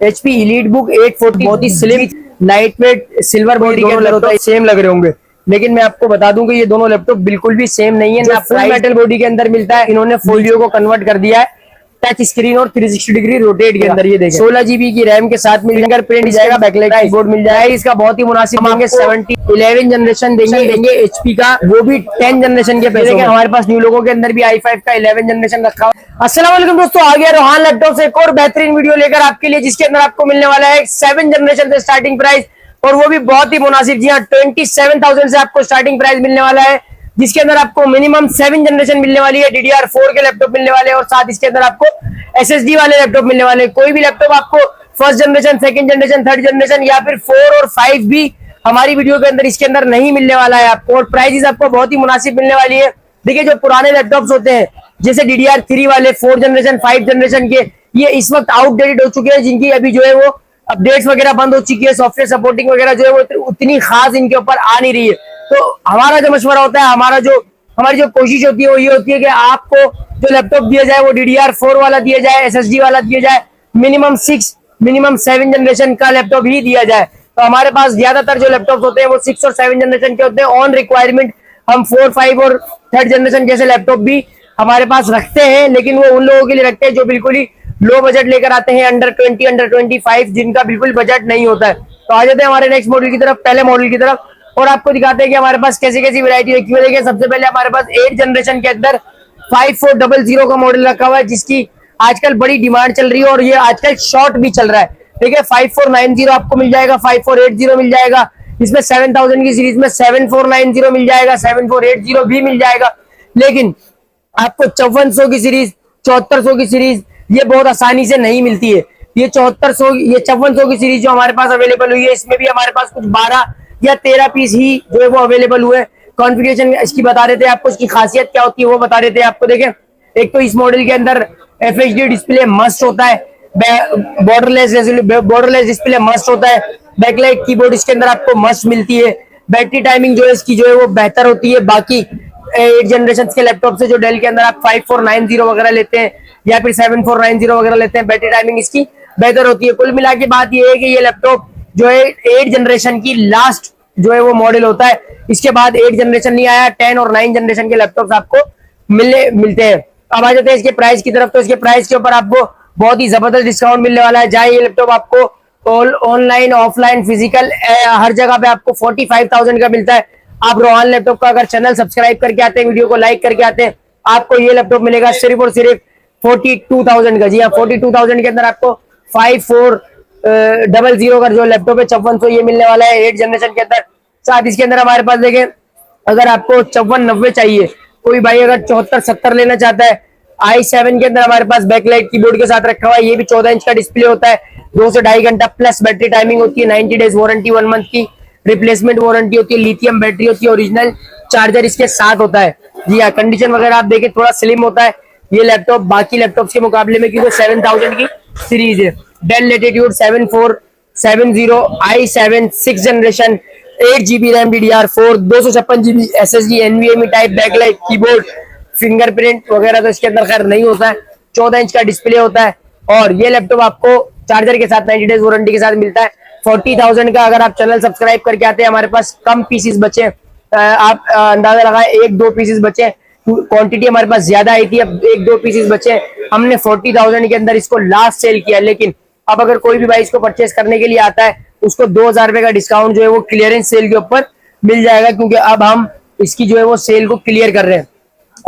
HP Elite Book 840 बहुत ही slim lightweight silver body के अंदर होता है। सेम लग रहे होंगे, लेकिन मैं आपको बता दूं कि ये दोनों लैपटॉप बिल्कुल भी सेम नहीं है। फुल मेटल बॉडी के अंदर मिलता है, इन्होंने फोलियो को कन्वर्ट कर दिया है टच स्क्रीन और 360 डिग्री रोटेट के अंदर। ये देखिए 16 GB की रैम के साथ में फिंगरप्रिंट जाएगा, बैकलाइट कीबोर्ड मिल जाएगा। इसका बहुत ही मुनासिब देंगे 11 जनरेशन देंगे HP का, वो भी 10 जनरेशन के पैसे। हमारे पास न्यू लोगों के अंदर भी i5 का 11 जनरेशन रखा हुआ। अस्सलाम वालेकुम दोस्तों, आ गया रोहान लैपटॉप से एक और बेहतरीन वीडियो लेकर आपके लिए, जिसके अंदर आपको मिलने वाला है 7 जनरेशन से स्टार्टिंग प्राइस, और वो भी बहुत ही मुनासिब। जी हाँ, 27,000 से आपको स्टार्टिंग प्राइस मिलने वाला है, जिसके अंदर आपको मिनिमम 7 जनरेशन मिलने वाली है, DDR4 के लैपटॉप मिलने वाले हैं, और साथ इसके अंदर आपको SSD वाले लैपटॉप मिलने वाले हैं। कोई भी लैपटॉप आपको first generation, second generation, third generation या फिर 4 और 5 भी हमारी वीडियो के अंदर इसके अंदर नहीं मिलने वाला है आपको, और प्राइसेस आपको बहुत ही मुनासिब मिलने वाली है। देखिए, जो पुराने लैपटॉप्स होते हैं जैसे DDR3 वाले 4 जनरेशन, 5 जनरेशन के, ये इस वक्त आउटडेटेड हो चुके हैं, जिनकी अभी जो है वो अपडेट्स वगैरह बंद हो चुकी है, सॉफ्टवेयर सपोर्टिंग वगैरह जो है वो उतनी खास इनके ऊपर आ नहीं रही है। तो हमारा जो मशवरा होता है, हमारी जो कोशिश होती है वो ये होती है कि आपको जो लैपटॉप दिया जाए वो DDR4 वाला दिया जाए, SSD वाला दिया जाए, मिनिमम 7 जनरेशन का लैपटॉप ही दिया जाए। तो हमारे पास ज्यादातर जो लैपटॉप होते हैं वो 6 और 7 जनरेशन के होते हैं। ऑन रिक्वायरमेंट हम 4, 5 और 3rd जनरेशन जैसे लैपटॉप भी हमारे पास रखते हैं, लेकिन वो उन लोगों के लिए रखते हैं जो बिल्कुल ही लो बजट लेकर आते हैं, अंडर 20, अंडर 25, जिनका बिल्कुल बजट नहीं होता है। तो आ जाते हैं हमारे नेक्स्ट मॉडल की तरफ, पहले मॉडल की तरफ, और आपको दिखाते हैं कि हमारे पास कैसी कैसी वैरायटी रखी हुई है। देखिए, सबसे पहले हमारे पास 8 जनरेशन के अंदर 5400 का मॉडल रखा हुआ है, जिसकी आजकल बड़ी डिमांड चल रही है, और ये आजकल शॉर्ट भी चल रहा है। देखिए, 5490 आपको मिल जाएगा, 5480 मिल जाएगा, इसमें 7000 की सीरीज में 7490 मिल जाएगा, 7480 भी मिल जाएगा। लेकिन आपको 5400 की सीरीज, 7400 की सीरीज ये बहुत आसानी से नहीं मिलती है। ये 5400 की सीरीज जो हमारे पास अवेलेबल हुई है, इसमें भी हमारे पास कुछ 12 या 13 पीस ही जो है वो अवेलेबल हुए। कॉन्फ़िगरेशन इसकी बता देते हैं आपको, इसकी खासियत क्या होती है वो बता देते हैं आपको। देखें, एक तो इस मॉडल के अंदर FHD डिस्प्ले मस्ट होता है, बॉर्डरलेस डिस्प्ले मस्ट होता है, बैकलाइट कीबोर्ड इसके अंदर आपको मस्ट मिलती है, बैटरी टाइमिंग जो है इसकी जो है वो बेहतर होती है बाकी 8 जनरेशन के लैपटॉप से। जो डेल के अंदर आप 5490 वगैरह लेते हैं या फिर 7490 वगैरह लेते हैं, बैटरी टाइमिंग इसकी बेहतर होती है। कुल मिला के बात ये है कि ये लैपटॉप जो है 8 जनरेशन की लास्ट जो है वो मॉडल होता है। इसके बाद 8 जनरेशन नहीं आया, 10 और 9 जनरेशन के लैपटॉप्स आपको मिलते हैं। अब आ जाते हैं इसके प्राइस की तरफ। तो इसके प्राइस के ऊपर आपको बहुत ही जबरदस्त डिस्काउंट मिलने वाला है। जहाँ ये लैपटॉप आपको ऑनलाइन, ऑफलाइन, फिजिकल हर जगह पे आपको 45,000 का मिलता है। आप रोहान लैपटॉप का अगर चैनल सब्सक्राइब करके आते हैं, वीडियो को लाइक करके आते हैं, आपको ये लैपटॉप मिलेगा सिर्फ और सिर्फ 42,000 का। जी हाँ, 42,000 के अंदर आपको 5400 का जो लैपटॉप है 5400 ये मिलने वाला है 8 जनरेशन के अंदर। साथ इसके अंदर हमारे पास देखें, अगर आपको 5490 चाहिए, कोई भाई अगर 7470 लेना चाहता है, i7 के अंदर हमारे पास बैकलाइट कीबोर्ड के साथ रखा हुआ है। ये भी 14 इंच का डिस्प्ले होता है, 2 से 2.5 घंटा प्लस बैटरी टाइमिंग होती है, 90 डेज वारंटी, 1 मंथ की रिप्लेसमेंट वारंटी होती है, लिथियम बैटरी होती है, ओरिजिनल चार्जर इसके साथ होता है। जी हाँ, कंडीशन वगैरह आप देखें थोड़ा स्लिम होता है ये लैपटॉप बाकी लैपटॉप के मुकाबले में, क्योंकि 7000 की सीरीज है। Dell Latitude 7470 i7 6 generation, 8 GB RAM, DDR4, 256 GB SSD, NVMe type, backlight keyboard, fingerprint वगैरह तो इसके अंदर खैर नहीं होता है, 14 इंच का डिस्प्ले होता है, और ये लैपटॉप आपको चार्जर के साथ 90 डेज वारंटी के साथ मिलता है 40,000 का। अगर आप चैनल सब्सक्राइब करके आते हैं, हमारे पास कम पीसेस बचे, आप अंदाजा लगाएं 1-2 पीसेस बचे, क्वांटिटी हमारे पास ज्यादा आई थी, अब 1-2 पीसेस बचे, हमने 40,000 के अंदर इसको लास्ट सेल किया। लेकिन अब अगर कोई भी भाई इसको परचेस करने के लिए आता है, उसको 2000 रुपए का डिस्काउंट जो है वो क्लियरेंस सेल के ऊपर मिल जाएगा, क्योंकि अब हम इसकी जो है वो सेल को क्लियर कर रहे हैं।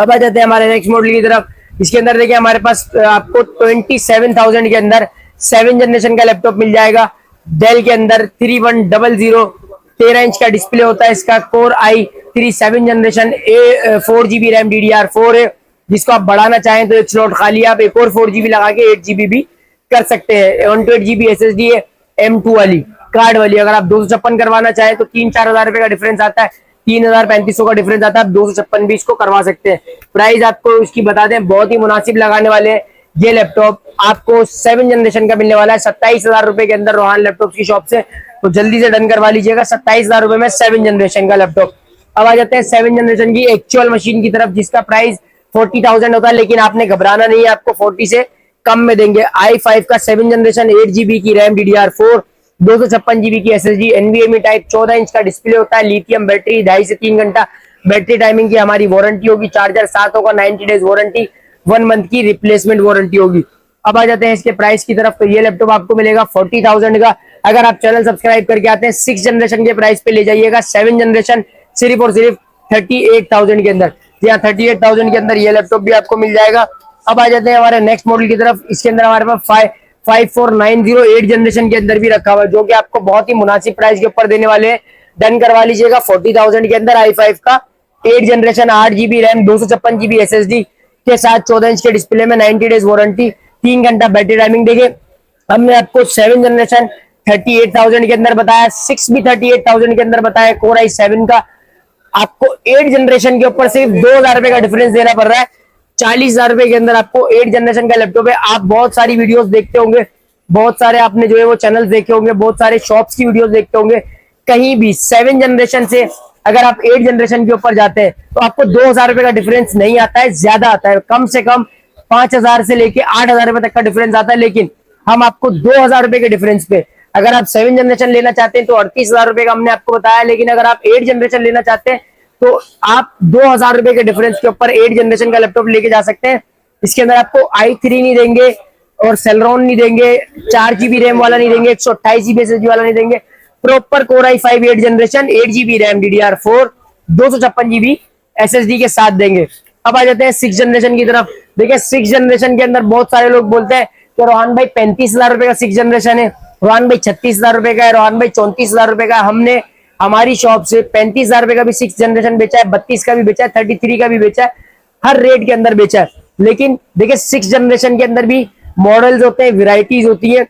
अब आ जाते हैं हमारे नेक्स्ट मॉडल की तरफ। इसके अंदर देखिए, हमारे पास आपको 27,000 के अंदर 7 जनरेशन का लैपटॉप मिल जाएगा, डेल के अंदर 3100, 13 इंच का डिस्प्ले होता है इसका, core i3 7 generation, 4 GB RAM, DDR4 है। जिसको आप बढ़ाना चाहें तो एक स्लॉट खाली आप एक और 4 GB लगा के 8 GB भी कर सकते हैं। 128 GB SSD है, M2 वाली कार्ड वाली। अगर आप 256 करवाना चाहें तो 3-4 हजार रुपए का डिफरेंस आता है, 3000-3500 का डिफरेंस आता है, आप 256 भी इसको करवा सकते हैं। प्राइस आपको इसकी बता दें, बहुत ही मुनासिब लगाने वाले हैं। ये लैपटॉप आपको 7 जनरेशन का मिलने वाला है 27,000 रुपए के अंदर रोहान लैपटॉप की शॉप से, तो जल्दी से डन करवा लीजिएगा 27,000 रुपए में 7 जनरेशन का लैपटॉप। अब आ जाते हैं 7 जनरेशन की एक्चुअल मशीन की तरफ, जिसका प्राइस 40,000 होता है, लेकिन आपने घबराना नहीं है, आपको 40 से कम में देंगे। i5 का 7 जनरेशन 8 GB की रैम DDR4 256 GB की SSD NVMe टाइप 14 इंच का डिस्प्ले होता है, लिथियम बैटरी 2.5 से 3 घंटा बैटरी टाइमिंग की हमारी वारंटी होगी, चार्जर साथ होगा, 90 डेज वारंटी, 1 मंथ की रिप्लेसमेंट वारंटी होगी। अब आ जाते हैं इसके प्राइस की तरफ। तो ये लैपटॉप आपको मिलेगा 40,000 का। अगर आप चैनल सब्सक्राइब करके आते हैं 6 जनरेशन के प्राइस पे ले जाइएगा, 7 जनरेशन सिर्फ और सिर्फ 38,000 के अंदर। जी हाँ, 38,000 के अंदर ये लैपटॉप भी आपको मिल जाएगा। अब आ जाते हैं हमारे नेक्स्ट मॉडल की तरफ। इसके अंदर हमारे पास 5490 जनरेशन के अंदर भी रखा हुआ है, जो कि आपको बहुत ही मुनासिब प्राइस के ऊपर देने वाले हैं। डन करवा लीजिएगा 40,000 के अंदर। i5 का 8 generation 8 GB RAM 256 GB SSD के साथ 14 इंच के डिस्प्ले में 90 डेज वारंटी, 3 घंटा बैटरी टाइमिंग देंगे। हमने आपको 7 जनरेशन 38,000 के अंदर बताया, 6 भी 38,000 के अंदर बताया। कोर i7 का आपको 8 जनरेशन के ऊपर सिर्फ 2,000 रुपए का डिफरेंस देना पड़ रहा है। 40,000 रुपए के अंदर आपको 8 जनरेशन का लैपटॉप है। आप बहुत सारी वीडियोस देखते होंगे, बहुत सारे आपने जो है वो चैनल देखे होंगे, बहुत सारे शॉप्स की वीडियोस देखते होंगे, कहीं भी 7 जनरेशन से अगर आप 8 जनरेशन के ऊपर जाते हैं तो आपको 2,000 रुपए का डिफरेंस नहीं आता है, ज्यादा आता है। कम से कम 5,000 से लेके 8,000 रुपए तक का डिफरेंस आता है। लेकिन हम आपको 2,000 रुपए के डिफरेंस पे अगर आप 7 जनरेशन लेना चाहते हैं तो 38,000 रुपए का हमने आपको बताया। लेकिन अगर आप 8 जनरेशन लेना चाहते हैं तो आप 2,000 रुपए के डिफरेंस के ऊपर 8 जनरेशन का लैपटॉप लेके जा सकते हैं। इसके अंदर आपको i3 नहीं देंगे और सेलेरॉन नहीं देंगे, 4 GB रैम वाला नहीं देंगे, 128 GB SSD वाला नहीं देंगे। Proper core i5 8 generation 8 GB RAM DDR4 256 GB SSD के साथ देंगे। अब आ जाते हैं 6 जनरेशन की तरफ। देखिए 6 जनरेशन के अंदर बहुत सारे लोग बोलते हैं कि रोहन भाई 35,000 रुपए का 6 जनरेशन है, रोहन भाई 36,000 रुपए का है, रोहन भाई 34,000 रुपए का। हमने हमारी शॉप से 35,000 रुपए का भी 6 जनरेशन बेचा है, 32 का भी बेचा है, 33 का भी बेचा है, हर रेट के अंदर बेचा है। लेकिन देखिए 6 जनरेशन के अंदर भी मॉडल्स होते हैं, वेराइटीज होती है,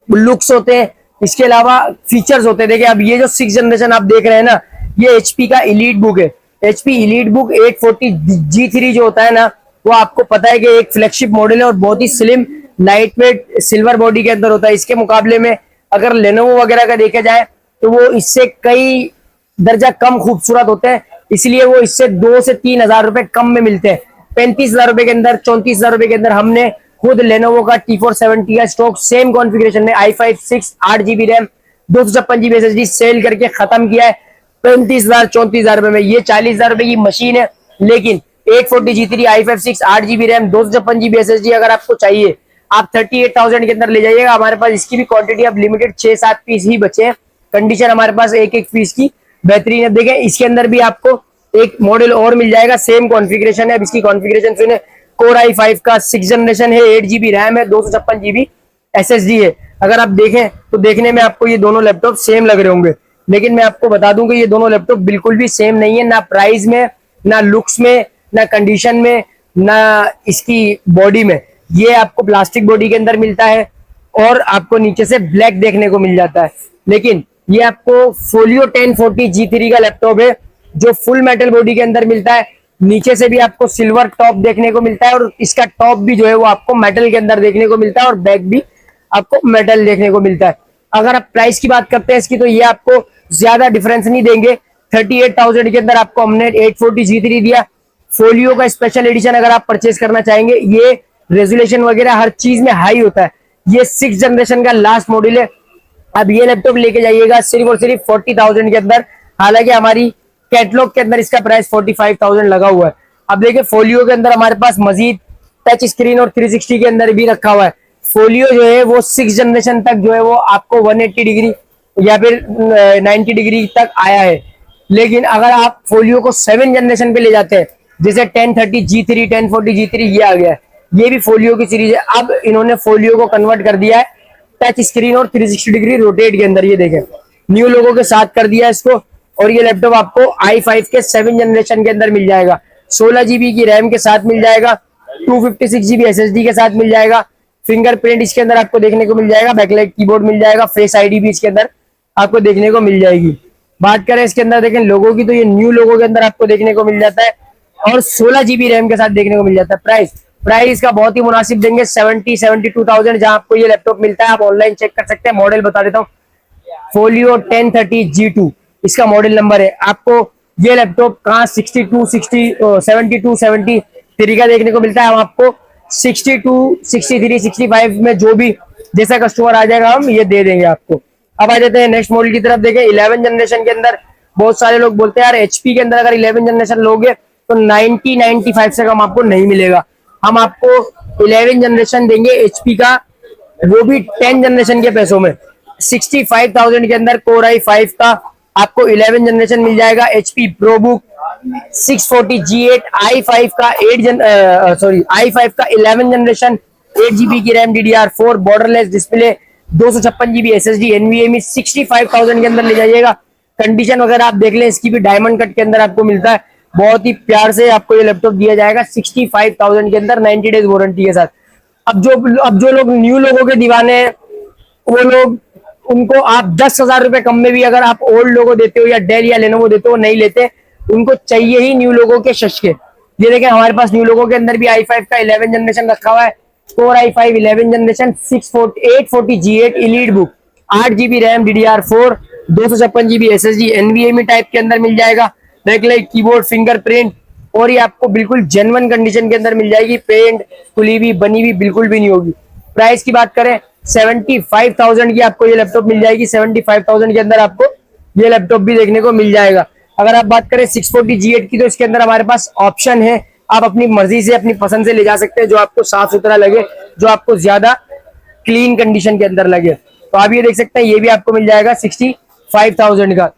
लुक्स होते हैं, इसके अलावा फीचर्स होते हैं। देखिए अब ये जो 6 जनरेशन आप देख रहे हैं ना, ये HP का इलीट बुक है। HP इलीट बुक 840G3 जो होता है ना, वो आपको पता है कि एक फ्लैगशिप मॉडल है और बहुत ही slim lightweight silver body के अंदर होता है। इसके मुकाबले में अगर लेनोवो वगैरह का देखा जाए तो वो इससे कई दर्जा कम खूबसूरत होते हैं, इसलिए वो इससे 2 से 3,000 रुपए कम में मिलते हैं। 35,000 रुपए के अंदर, 34,000 रुपए के अंदर हमने खुद लेनोवो का T470 का स्टॉक सेम कॉन्फ़िगरेशन में i5 6 8 GB RAM 256 GB SSD sale करके खत्म किया है 35,000 34,000 रुपए में। ये 40,000 रुपए की मशीन है, लेकिन 840G3 i5 6 8 GB RAM 256 GB SSD अगर आपको चाहिए, आप 38,000 के अंदर ले जाइएगा। हमारे पास इसकी भी क्वांटिटी अब लिमिटेड 6-7 पीस ही बचे हैं। कंडीशन हमारे पास एक पीस की बेहतरीन है। देखें इसके अंदर भी आपको एक मॉडल और मिल जाएगा, सेम कॉन्फ़िगरेशन है। अब इसकी कॉन्फ़िगरेशन सुने, कोर i5 का 6 जनरेशन है, 8 GB रैम है, 256 GB SSD है। अगर आप देखें तो देखने में आपको ये दोनों लैपटॉप सेम लग रहे होंगे, लेकिन मैं आपको बता दूं कि ये दोनों लैपटॉप बिल्कुल भी सेम नहीं है, ना प्राइस में, ना लुक्स में, ना कंडीशन में, ना इसकी बॉडी में। ये आपको प्लास्टिक बॉडी के अंदर मिलता है और आपको नीचे से ब्लैक देखने को मिल जाता है। लेकिन ये आपको फोलियो 1040G3 का लैपटॉप है जो फुल मेटल बॉडी के अंदर मिलता है। नीचे से भी आपको सिल्वर टॉप देखने को मिलता है और इसका टॉप भी जो है वो आपको मेटल के अंदर देखने को मिलता है और बैक भी आपको मेटल देखने को मिलता है। अगर आप प्राइस की बात करते हैं इसकी, तो ये आपको ज्यादा डिफरेंस नहीं देंगे। 38,000 के अंदर आपको हमने 840G3 दिया। फोलियो का स्पेशल एडिशन अगर आप परचेज करना चाहेंगे, ये रेजोल्यूशन वगैरह हर चीज में हाई होता है। ये 6 जनरेशन का लास्ट मॉडल है। अब ये लैपटॉप लेके जाइएगा सिर्फ और सिर्फ 40,000 के अंदर। हालांकि हमारी कैटलॉग के अंदर इसका प्राइस 45,000 लगा हुआ है। अब देखिए फोलियो के अंदर हमारे पास मजीद टच स्क्रीन और 360 के अंदर भी रखा हुआ है। फोलियो जो है वो 6 जनरेशन तक जो है वो आपको 180 डिग्री या फिर 90 डिग्री तक आया है। लेकिन अगर आप फोलियो को 7 जनरेशन पे ले जाते हैं, जैसे 1030G3 1040G3 ये आ गया है, ये भी फोलियो की सीरीज है। अब इन्होंने फोलियो को कन्वर्ट कर दिया है टच स्क्रीन और 360 डिग्री रोटेट के अंदर। ये देखें न्यू लोगों के साथ कर दिया इसको। और ये लैपटॉप आपको i5 के 7 जनरेशन के अंदर मिल जाएगा, 16 GB की रैम के साथ मिल जाएगा, 256 GB SSD के साथ मिल जाएगा। फिंगरप्रिंट इसके अंदर आपको देखने को मिल जाएगा, बैकलाइट कीबोर्ड मिल जाएगा, फेस आईडी भी इसके अंदर आपको देखने को मिल जाएगी। बात करें इसके अंदर देखें लोगों की, तो ये न्यू लोगों के अंदर आपको देखने को मिल जाता है और 16 GB रैम के साथ देखने को मिल जाता है। प्राइस का बहुत ही मुनासिब देंगे, 72,000 जहां आपको ये लैपटॉप मिलता है। आप ऑनलाइन चेक कर सकते हैं। मॉडल बता देता हूँ, फोलियो 1030G2 इसका मॉडल नंबर है। आपको ये लैपटॉप कहाँ 72 73 का देखने को मिलता है। हम आपको 62, 63, 65 में जो भी जैसा कस्टमर आ जाएगा हम ये दे देंगे आपको। अब आ जाते हैं नेक्स्ट मॉडल की तरफ। देखें 11 जनरेशन के अंदर बहुत सारे लोग बोलते हैं यार एचपी के अंदर अगर 11 जनरेशन लोगे तो 90-95 से कम आपको नहीं मिलेगा। हम आपको 11 जनरेशन देंगे एचपी का, वो भी 10 जनरेशन के पैसों में। 65,000 के अंदर कोर i5 का आपको 11 जनरेशन मिल जाएगा। एचपी प्रोबुक 640 G8 i5 का i5 का 11 जनरेशन, 8 GB की RAM, DDR4, borderless display, 256 GB SSD, NVMe 65,000 के अंदर ले जाइएगा। कंडीशन वगैरह आप देख लें, इसकी भी डायमंड कट के अंदर आपको मिलता है। बहुत ही प्यार से आपको ये लैपटॉप दिया जाएगा 65,000 के अंदर 90 डेज वारंटी के साथ। अब जो लोग न्यू लोगों के दीवाने हैं वो लोग, उनको आप 10,000 रुपए कम में भी अगर आप ओल्ड लोगों देते हो या डेल या लेनोवो देते हो नहीं लेते, उनको चाहिए ही न्यू लोगों के शशके। ये देखें हमारे पास न्यू लोगों के अंदर भी i5 का 11 जनरेशन रखा हुआ है। Core i5 11 generation 840 G8 elite book, 8 GB RAM, DDR4, 256 GB SSD, NVMe type के अंदर मिल जाएगा। बैकलाइट, कीबोर्ड, फिंगरप्रिंट, और ये आपको बिल्कुल जेन्युइन कंडीशन के अंदर मिल जाएगी। पेंट खुली हुई बनी हुई बिल्कुल भी नहीं होगी। प्राइस की बात करें 75,000 की आपको ये लैपटॉप मिल जाएगी। 75,000 के अंदर आपको ये लैपटॉप भी देखने को मिल जाएगा। अगर आप बात करें 640 G8 की तो इसके अंदर हमारे पास ऑप्शन है, आप अपनी मर्जी से अपनी पसंद से ले जा सकते हैं, जो आपको साफ सुथरा लगे, जो आपको ज्यादा क्लीन कंडीशन के अंदर लगे। तो आप ये देख सकते हैं ये भी आपको मिल जाएगा 65,000 का।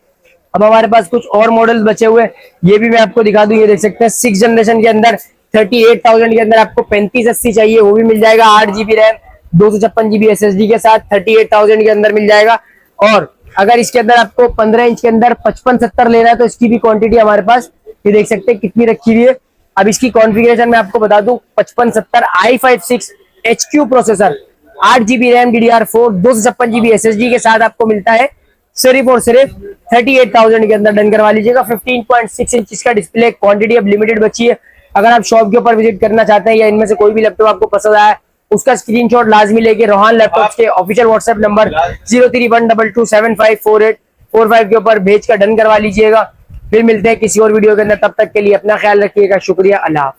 अब हमारे पास कुछ और मॉडल्स बचे हुए हैं, ये भी मैं आपको दिखा दूं। ये देख सकते हैं 6 जनरेशन के अंदर 38,000 के अंदर आपको 3580 चाहिए, वो भी मिल जाएगा। 8 GB रैम, 256 GB SSD के साथ 38,000 के अंदर मिल जाएगा। और अगर इसके अंदर आपको 15 इंच के अंदर 5570 लेना है तो इसकी भी क्वांटिटी हमारे पास ये देख सकते हैं कितनी रखी हुई है। अब इसकी कॉन्फ़िगरेशन मैं आपको बता दूं, 5570 i5 6 HQ processor, 8 GB RAM, DDR4, 256 GB SSD के साथ आपको मिलता है सिर्फ और सिर्फ 38,000 के अंदर। डन करवा लीजिएगा। 15.6 इंच का डिस्प्ले, क्वांटिटी अब लिमिटेड बची है। अगर आप शॉप के ऊपर विजिट करना चाहते हैं या इनमें से कोई भी लैपटॉप आपको पसंद आया उसका स्क्रीनशॉट लाजमी लेके रोहान लैपटॉप्स के ऑफिशियल व्हाट्सएप नंबर 0312275445 के ऊपर भेज कर डन करवा लीजिएगा। फिर मिलते हैं किसी और वीडियो के अंदर, तब तक के लिए अपना ख्याल रखिएगा। शुक्रिया, अल्लाह।